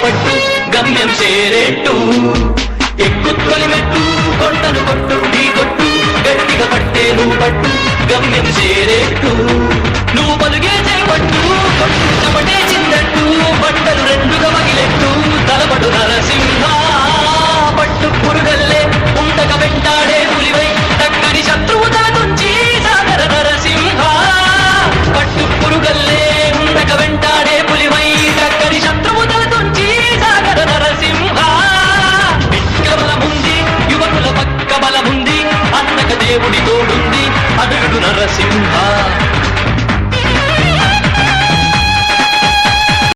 పట్టు గమ్యం చేరేట్టు ఎక్కు తొలిమెట్టు కొండను కొట్టు నీ కొట్టు గట్టిగా పట్టే నువ్వు పట్టు గమ్యం చేరేట్టు నువ్వు పలుగే చేపట్టు కొట్టు చెమటే చిందట్టు బట్టలు రెండుగా మగిలెట్టు తలపడు నరసింహ పట్టు పురుగల్లే ఉండక వెంటాడే పులివై తక్కని శత్రువు తల నుంచి సాగర నరసింహ పట్టు పురుగల్లే ఉండక వెంటాడే పులివై తక్కని శత్రువు తల నుంచి సాగర నరసింహ విక్రమలముంది యువకుల పక్క బలముంది అన్నక దేవుడి తోడుంది అడుగుడు నరసింహ